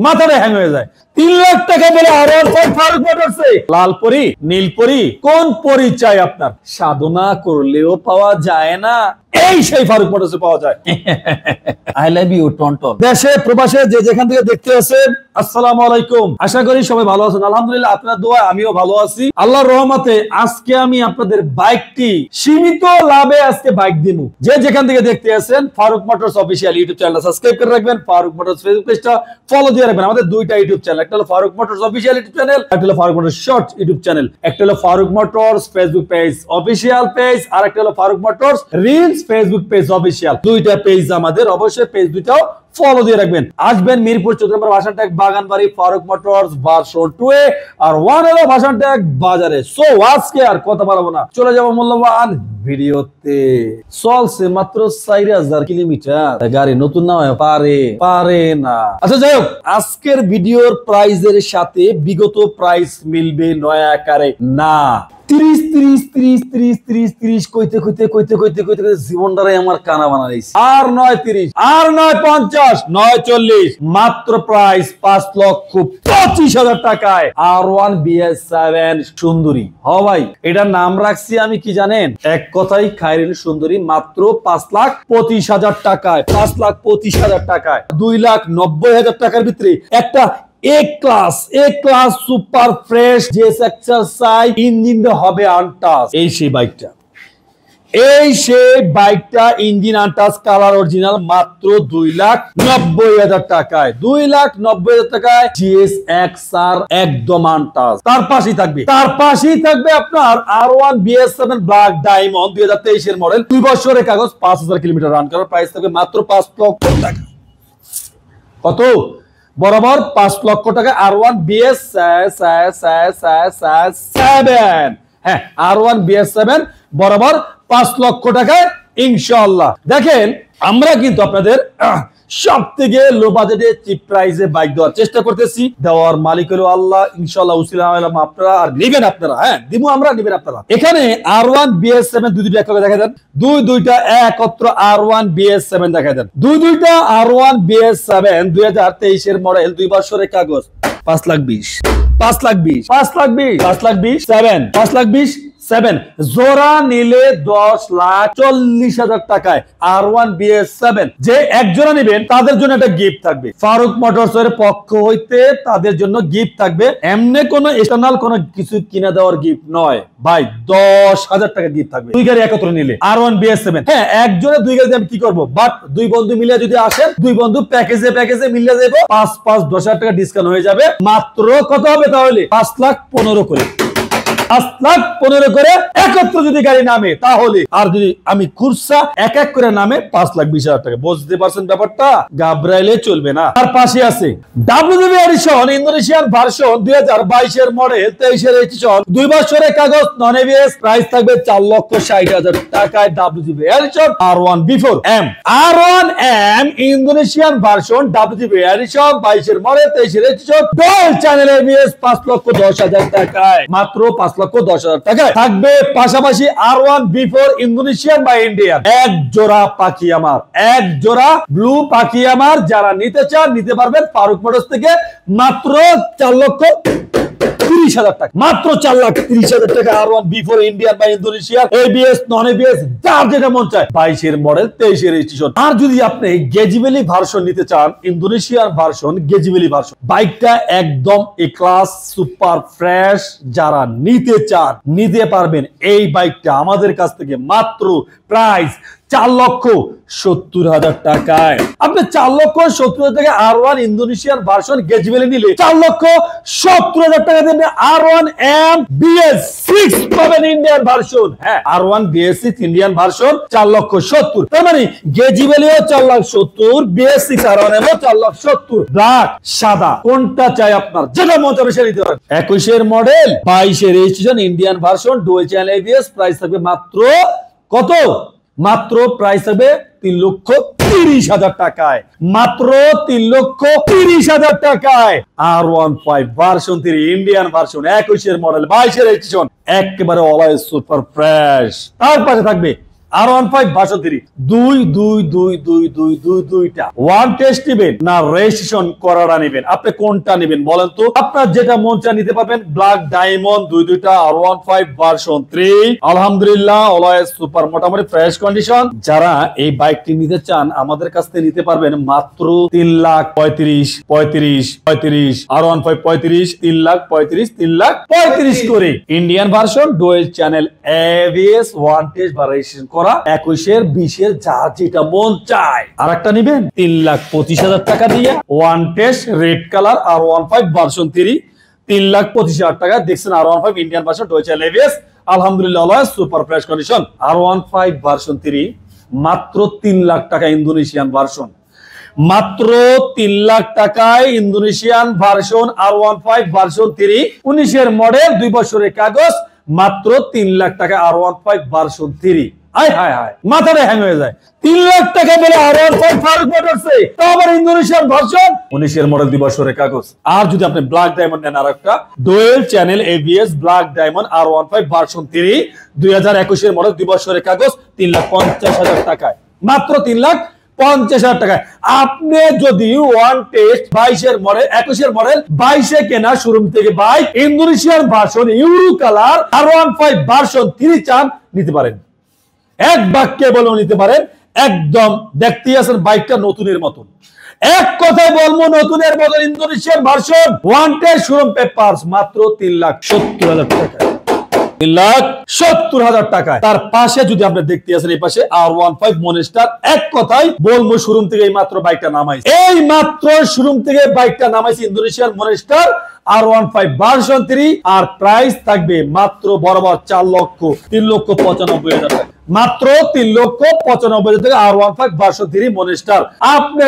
মাথাটা হ্যাং হয়ে যায়। 3 লাখ টাকা বলে R15 ফারুক মোটরসে লাল পরি নীল পরি কোন পরিচয় আপনার? সাধনা করলেও পাওয়া যায় না, এই সেই ফারুক মোটরসে পাওয়া যায়। আই লাভ ইউ টনটন। দেশে প্রবাসে যে যেখান থেকে দেখতে আছেন আসসালামু আলাইকুম, আশা করি সবাই ভালো আছেন। আলহামদুলিল্লাহ আপনার দোয়া আমিও ভালো আছি আল্লাহর রহমতে। আজকে আমি আপনাদের বাইকটি সীমিত লাভে আজকে বাইক দিমু। যে যেখান থেকে দেখতে আছেন Faruk Motors official YouTube channel subscribe করে রাখবেন, ফারুক মোটরস ফেসবুক পেজটা ফলো দিয়ে রাখবেন। আমাদের দুইটা ইউটিউব চ্যানেল, একটা হলো Faruk Motors official YouTube channel, একটা হলো Faruk Motors short YouTube channel. একটা হলো Faruk Motors Facebook page official page, আর একটা হলো Faruk Motors reels Facebook page official. দুইটা পেজ আমাদের, অবশ্যই পেজ দুইটাও ফলো দিয়ে রাখবেন। আসবেন মিরপুর 14 নম্বর ভাষানট্যাগ বাগানবাড়ি ফারুক মোটরস ভার্সন 2 এ, আর 1 হলো ভাষানট্যাগ বাজারে। সো আজকে আর কথা বলবো না, চলে যাব মূল্যবান ভিডিওতে। চলছে মাত্র 4000 কিলোমিটার, গাড়ি নতুন না হয় পারে না। আচ্ছা যাই হোক, আজকের ভিডিওর প্রাইজের সাথে বিগত প্রাইস মিলবে নয়া আকারে না। 30 কইতে জীবনটারে আমার কানা বানাইছে। আর নয় 30, আর নয় 50, নয় 40, মাত্র প্রাইস 5,25,000 টাকায় R1 BS7 সুন্দরী। হ ভাই, এটার নাম রাখছি আমি কি জানেন? এক কথাই খায়রুল সুন্দরী। মাত্র 5,25,000 টাকায়, 5,25,000 টাকায় 2,90,000 টাকার ভিতরে একটা এ ক্লাস সুপার ফ্রেশ যে এক্সারসাইজ ইঞ্জিনটা হবে আনটাচ। এই সেই বাইকটা ইঞ্জিন আনটাচ, কালার অরিজিনাল, মাত্র 2,90,000 টাকায়। 2,90,000 টাকায় GSX-R একদম আনটাচ। তার পাশেই থাকবে আপনার R1 BS7 ব্ল্যাক ডায়মন্ড 2023 এর মডেল, 2 বছরের কাগজ, 5,000 কিলোমিটার রান করার। প্রাইস থাকবে মাত্র 5 লক্ষ টাকা। কত? বরাবর 5 লক্ষ টাকা R1 BS7। হ্যাঁ, R1 BS7 বরাবর 5 লক্ষ টাকায় ইনশাআল্লাহ। দেখেন, আমরা কিন্তু আপনাদের সব থেকে লো বাজেটে চিপ প্রাইসে বাইক দেওয়ার চেষ্টা করতেছি। দেওয়ার মালিক হলো আল্লাহ, ইনশাআল্লাহ উসিলা আপনারা আর নেবেন আপনারা। হ্যাঁ, দিব আমরা, নেবেন আপনারা। এখানে R1 BS7 দুইটা একসাথে দেখা দেন, দুইটা একত্র R1 BS7 দেখা দেন। দুইটা R1 BS7 2023 এর মডেল, 2 বছরের কাগজ, 5,20,000 জোড়া নিলে 10,40,000 টাকায় R1 BS7। যে এক জোড়া নেবেন তাদের জন্য একটা গিফট থাকবে ফারুক মোটরস এর পক্ষ হইতে, তাদের জন্য গিফট থাকবে। এমনি কোনো এক্সটার্নাল কোনো কিছু কিনা দেওয়ার গিফট নয় ভাই, 10,000 টাকা গিফট থাকবে দুই গাড়ি একত্র নিলে R1 BS7। হ্যাঁ, এক জোড়া দুই গাড়ি আমি কি করবো, বাট দুই বন্ধু মিলে যদি আসেন, দুই বন্ধু প্যাকেজে মিলে যাবো, 5,10,000 টাকা ডিসকাউন্ট হয়ে যাবে। মাত্র কত হবে তাহলে? 5,15,000 করে, 5,15,000 করে একত্র যদি গাড়ি নামে তাহলে। আর যদি আমি খুরসা এক এক করে নামে 5,20,000 টাকা। বুঝতে পারছেন ব্যাপারটা? ঘাবড়াইলে চলবে না। তার পাশে আছে WDV এডিশন ইন্দোনেশিয়ান ভার্সন 2022 এর মডেল, 23 এর এডিশন, 2 বছরের কাগজ, নন এবিএস। প্রাইস থাকবে 4,60,000 টাকায় WDV edition R1 B4 M। R1 M Indonesian version WDV edition 22 এর মডেল, 23 এর এডিশন, ডুয়াল চ্যানেল এবিএস, 5,10,000 টাকায়। মাত্র 5,10,000 টাকায় থাকবে। পাশাপাশি R1 B4 ইন্দোনেশিয়ান বা ইন্ডিয়ান, এক জোড়া পাখি আমার, এক জোড়া ব্লু পাখি আমার। যারা নিতে চান নিতে পারবেন ফারুক মোটরস থেকে, মাত্র 4,30,000 টাকা, মাত্র 4,30,000 টাকা R1 B4 ইন্ডিয়ান বা ইন্দোনেশিয়ান, এবিএস নন এবিএস, যার যেটা মন চায়। 22 এর মডেল, 23 এর রেজিস্ট্রেশন। আর যদি আপনি গেজিবেলি ভার্সন নিতে চান, ইন্দোনেশিয়ান ভার্সন গেজিবেলি ভার্সন, বাইকটা একদম এ ক্লাস সুপার ফ্রেশ। যারা নিতে চান নিতে পারবেন এই বাইকটা আমাদের কাছ থেকে, মাত্র প্রাইস 4,70,000 টাকায়। আপনি 4,70,000 টাকা R1 ইন্দোনেশিয়ান ভার্সন গেজিবেলি নিলে 4,70,000 টাকা দেবেন R1 M BS6 পাবেন ইন্ডিয়ান ভার্সন। হ্যাঁ, R1 BS6 ইন্ডিয়ান ভার্সন 4,70,000। তার মানে গেজিবেলিও 4,70,000, BS6 R1 M 4,70,000। ব্ল্যাক সাদা কোনটা চাই আপনার, যেটা মন চাবে সেটা নিতে পারেন। 21 এর মডেল, 22 এর registration, Indian version, dual channel ABS. Price থাকবে মাত্র কত? মাত্র প্রাইস হবে 3,30,000 টাকায়, মাত্র 3,30,000 টাকায় R15 ভার্সন 3 ইন্ডিয়ান ভার্সন, 21 এর মডেল, 22 এর রেজিস্ট্রেশন, একেবারে অলওয়েজ সুপার ফ্রেশ। তার পাশে থাকবে R15 ভার্সন 3 দুইটা ওয়ান টেস্ট নেবেন না রেজিস্ট্রেশন করাটা নেবেন, আপনি কোনটা নেবেন বলেন তো? আপনার যেটা মন চায় নিতে পারবেন। ব্ল্যাক ডায়মন্ড দুইটা R15 ভার্সন 3 আলহামদুলিল্লাহ অলওয়েজ সুপার, মোটামুটি ফ্রেশ কন্ডিশন। যারা এই বাইকটি নিতে চান আমাদের কাছ থেকে নিতে পারবেন মাত্র 3,35,35 R15 35 3,35,3,35 করে। Indian version dual channel ABS one test বা রেজিস্ট্রেশন করা 21 20 যার যেটা মন চায়। আর একটা নিবেন 3,25,000 টাকা দিয়ে one test red colour R15 version 3 3,25,000 টাকা। দেখছেন R15 Indian version dual channel ABS আলহামদুলিল্লাহ super fresh condition. R15 version 3 মাত্র 3 লাখ টাকা ইন্দোনেশিয়ান ভার্সন, মাত্র 3 লাখ টাকায় ইন্দোনেশিয়ান ভার্সন R15 ভার্সন 3 19 এর মডেল 2 বছরের কাগজ, মাত্র 3 লাখ টাকা R15 ভার্সন 3। হায় হায় হায়, মাথাটা হ্যাং হয়ে যায়। 3 লাখ টাকা বলে R15 ফারুক মোটরসে, তো আবার ইন্দোনেশিয়ান ভার্সন 19 এর মডেল 2 বছরের কাগজ। আর যদি আপনি ব্ল্যাক ডায়মন্ড নেন, আরেকটা dual channel ABS black diamond R15 version 3 2021 এর মডেল 2 বছরের কাগজ 3,50,000 টাকায়, মাত্র 3,50,000 টাকায়। আপনি যদি ওয়ান টেস্ট 22 এর মডেল 21 এর মডেল 22 এ কেনা শোরুম থেকে bike Indonesian version euro colour R15 version 3 চান নিতে পারেন, এক বাক্যে বলেও নিতে পারেন। একদম দেখতে আছেন বাইকটা নতুনের মতন, এক কথায় বলবো নতুনের মতন। Indonesian version one test showroom papers মাত্র 3,70,000 টাকা, 3,70,000 টাকায়। তার পাশে যদি আপনি দেখতে আছেন এই পাশে R15 মনস্টার, এক কথাই বলবো শোরুম থেকে এই মাত্র বাইকটা নামাইছে, এই মাত্র শোরুম থেকে বাইকটা নামাইছে ইন্দোনেশিয়ান মনস্টার R15 ভার্সন 3। আর প্রাইস থাকবে মাত্র বরাবর 3,95,000 টাকা, মাত্র 3,95,000 টাকা R15 ভার্সন 3 মনস্টার। আপনি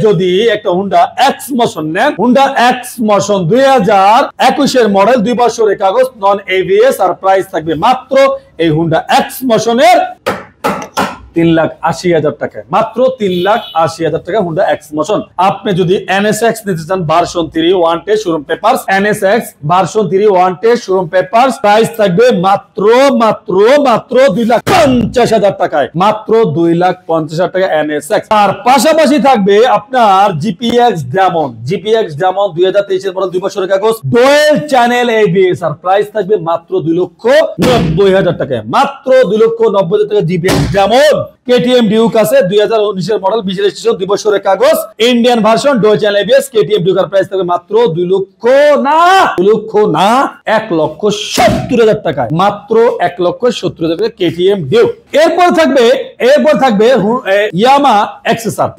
যদি একটা হুন্ডা এক্স মোশন নেন, হুন্ডা এক্স মোশন 2021 এর মডেল 2 বছরের কাগজ নন ABS, আর প্রাইস থাকবে মাত্র এই হুন্ডা এক্স মোশনের 3,80,000 টাকায়, মাত্র 3,80,000 টাকা হুন্ডা এক্স মোশন। আপনি যদি NSX নিতে চান version 3 one test showroom papers, NSX version 3 one test showroom papers, price থাকবে মাত্র 2,50,000 টাকায়, মাত্র 2,50,000 টাকা NSX। আর পাশাপাশি থাকবে আপনার GPX ডায়মন্ড 2023 এর মডেল 2 বছরের কাগজ ডুয়েল চ্যানেল ABS, আর প্রাইস থাকবে মাত্র 2,90,000 টাকায়, মাত্র 2,90,000 টাকা GPX ডায়মন্ড। KTM ডিউক আছে 2019 এর মডেল 20 রেজিস্ট্রেশন 2 বছরের কাগজ Indian version dual channel ABS KTM Duke, আর প্রাইস থাকবে মাত্র 2,70,000 টাকায়, মাত্র 1,70,000 টাকা KTM ডিউক। এরপর থাকবে ইয়ামা এক্সেসর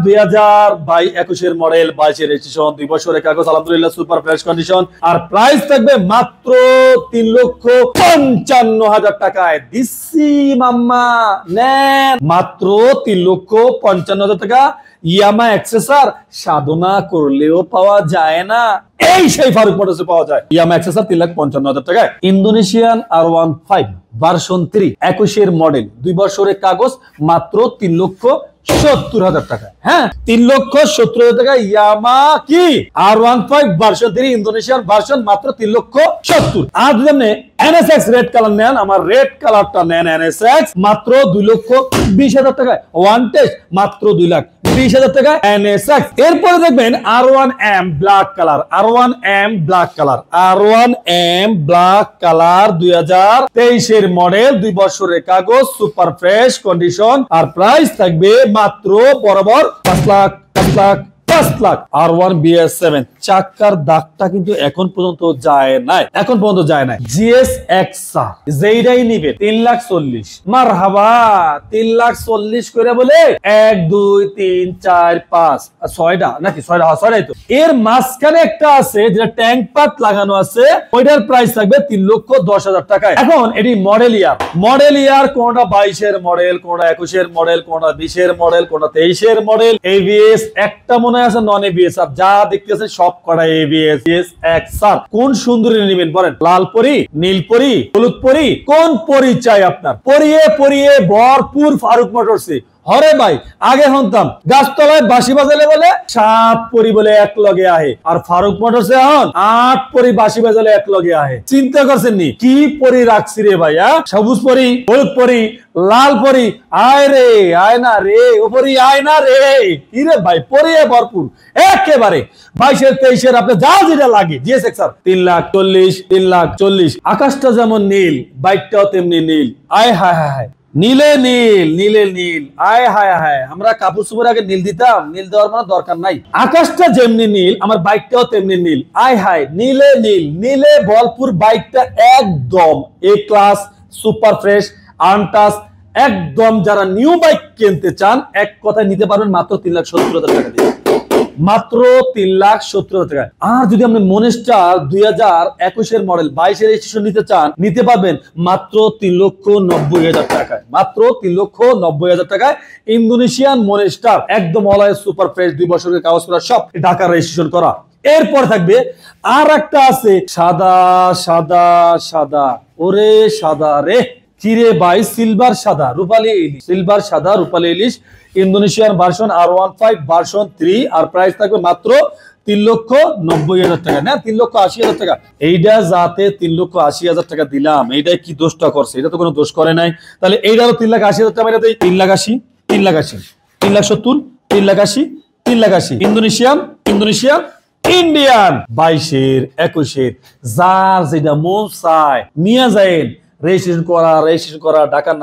2021 এর মডেল 22 রেজিস্ট্রেশন 2 বছরের কাগজ আলহামদুলিল্লাহ সুপার ফ্রেশ কন্ডিশন, আর প্রাইস থাকবে মাত্র 3,55,000 টাকায়। দিচ্ছি মাম্মা নেন, মাত্র 3,55,000 টাকা ইয়ামা এক্সেসর। সাধনা করলেও পাওয়া যায় না, এই সেই ফারুক মোটরসে পাওয়া যায় ইয়ামা এক্সেসর 3,55,000 টাকায়। ইন্দোনেশিয়ান R15 ভার্সন 3 21 এর মডেল 2 বছরের কাগজ মাত্র 3,70,000 টাকা। হ্যাঁ, 3,70,000 টাকা ইয়ামা কি R15 ভার্সন 3 ইন্দোনেশিয়ান ভার্সন মাত্র 3,70,000। আর যদি আপনি NSX রেড কালার নেন, আমার রেড কালারটা নেন NSX মাত্র 2,20,000 টাকায়, ওয়ান টেস্ট মাত্র 2,20,000 টাকা NSX। এরপরে দেখবেন R1M black colour, R1M black colour 2023 এর মডেল 2 বছরের কাগজ সুপার ফ্রেশ কন্ডিশন, আর প্রাইস থাকবে মাত্র বরাবর 5 লাখ। R1 BS7 চাকার দাগটা কিন্তু এখন পর্যন্ত যায় নাই, GSX যেইটাই নিবে 3,40,000 মারহাবা 3,40,000 করে বলে 1 2 3 4 5 6টা নাকি 6টাই তো। এর মাঝখানে একটা আছে যেটা ট্যাঙ্ক পাত লাগানো আছে, ওইটার প্রাইস থাকবে 3,10,000 টাকায়। এখন এটি মডেল ইয়ার কোনটা 22 এর মডেল, কোনটা 21 এর মডেল, কোনটা 20 এর মডেল, কোনটা 23 এর মডেল। ABS একটা মনে আছে নন ABS, আর যা দেখতেছেন সব কটা ABS। GSX কোন সুন্দরী নেবেন বলেন? লাল পরি, নীল পরি, হলুদ পরি, কোন পরি চাই আপনার? পরিয়ে ভরপুর ফারুক মোটরসে হরে ভাই আগে শুনতাম গাছতলায় বাঁশি বাজালে বলে 7 পরি বলে এক লগে আহে, আর ফারুক মোটরসে এখন 8 পরি বাঁশি বাজালে এক লগে আহে। চিন্তা করছেন নি কি পরি রাখছি রে ভাই? সবুজ পরি, হলুদ পরি, লাল পরি, আয় রে আয় না রে ওপরি আয় না রে, কি রে ভাই পরি ভরপুর একেবারে। 22-এর 23-এর আপনি যা যেটা লাগে জিএসএক্সআর 3,40,000, 3,40,000। আকাশটা যেমন নীল বাইকটাও তেমনি নীল, আয় হায় হায় নীলে নীল, নীলে নীল, আয় হায় হায়। আমরা কাপড় চোপড় আগে নীল দিতাম, নীল দেওয়ার মানে দরকার নাই। আকাশটা যেমনি নীল আমার বাইকটাও তেমনি নীল, আয় হায় নীলে নীল, নীলে ভরপুর বাইকটা একদম এ ক্লাস সুপার ফ্রেশ আনটাচ একদম। যারা নিউ বাইক কিনতে চান এক কথায় নিতে পারবেন মাত্র 3,70,000 টাকা দিয়ে, মাত্র 3,70,000 টাকা। আর যদি আপনি মনেস্টার 2021-এর মডেল 22-এর রেজিস্ট্রেশন নিতে চান নিতে পারবেন মাত্র 3,90,000 টাকায়, মাত্র 3,90,000 টাকায়। ইন্দোনেশিয়ান মনেস্টার একদম অলওয়েজ সুপার ফ্রেশ 2 বছরের কাগজ করা, সব ঢাকা রেজিস্ট্রেশন করা। এরপর থাকবে আর একটা আছে সাদা সাদা সাদা, ওরে সাদা রে কিরে ভাই, সিলভার সাদা রূপালী ইলিশ, সিলভার সাদা রূপালী ইলিশ ইন্দোনেশিয়ান ভার্সন R15 ভার্সন 3, আর প্রাইস থাকবে মাত্র 3,90,000 টাকা, না 3,80,000 টাকা। এইটা যাতে 3,80,000 টাকা দিলাম, এইটাই কি দোষটা করছে? এটা তো কোনো দোষ করে নাই। তাহলে এইটারও 3,80,000 টাকা, 3,80,000, 3,80,000, 3,70,000, 3,80,000, 3,80,000। ইন্দোনেশিয়ান ইন্ডিয়ান 22-এর 21-এর যার যেটা মন চায় নিয়ে যায়, রেজিস্ট্রেশন করা ঢাকার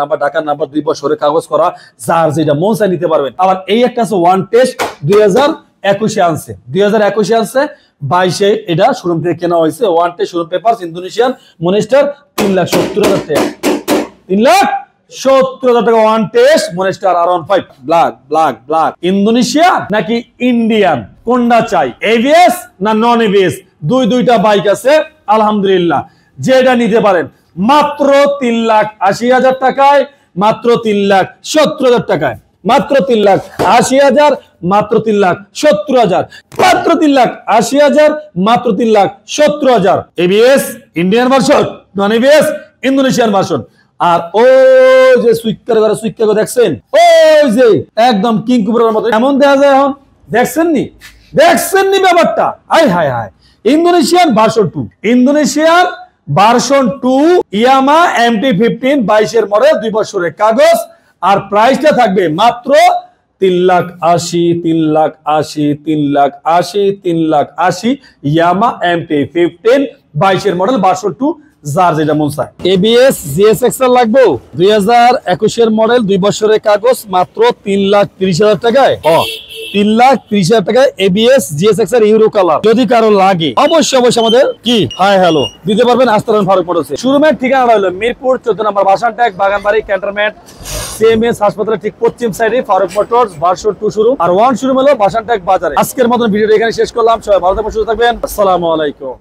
নাম্বার 2 বছরের কাগজ করা, যার যেটা মন চায় নিতে পারবেন। আবার এই একটা আছে ওয়ান টেস্ট 2021-এ আনছে, 2021-এ আনছে, 22-এ এটা শোরুম থেকে কেনা হয়েছে। One test showroom papers Indonesian মনেস্টার 3,70,000 টাকা, 3,70,000 টাকা one test মনেস্টার R15 black. Indonesia নাকি ইন্ডিয়ান কোনটা চাই, এবিএস না নন এবিএস? দুইটা বাইক আছে আলহামদুলিল্লাহ, যেটা নিতে পারেন মাত্র 3,80,000 টাকায়, মাত্র 3,70,000 টাকায়, মাত্র 3,80,000, মাত্র 3,70,000, মাত্র 3,80,000, মাত্র 3,70,000। ABS Indian version, non ABS Indonesian version. আর ওই যে সুইকার দেখছেন, ওই যে একদম কিং কুবরার মতো এমন দেখা যায় এখন, দেখছেন নি ব্যাপারটা? হায় হায় হায়। ইন্দোনেশিয়ান ভার্সন 2, ইন্দোনেশিয়ান ভার্সন 2 ইয়ামা MT-15 22-এর মডেল 2 বছরের কাগজ, আর প্রাইসটা থাকবে মাত্র 3,80,000, 3,80,000, 3,80,000, 3,80,000। ইয়ামা MT-15 22-এর মডেল ভার্সন 2, যার যেটা মন চায়। এবিএস জিএসএক্সআর লাগবে 2021-এর মডেল 2 বছরের কাগজ মাত্র 3,30,000 টাকায়, 3,30,000 টাকায় এবিএস জিএসএক্সআর ইউরো কালার। যদি কারো লাগে অবশ্যই আমাদের কি হাই হ্যালো দিতে পারবেন আস্তারান ফারুক মোটরসে। শোরুমের ঠিকানা হলো মিরপুর 14 নম্বর বাসানট্যাগ বাগানবাড়ি ক্যান্টনমেন্ট সিএমএস হাসপাতালের ঠিক পশ্চিম সাইডে ফারুক মোটরস ভার্সন 2 শোরুম, আর 1 শোরুম হলো বাসানট্যাগ বাজারে। আজকের মতন ভিডিওটা এখানে শেষ করলাম। সবাই ভালো থাকবেন, সুস্থ থাকবেন। আসসালামু আলাইকুম।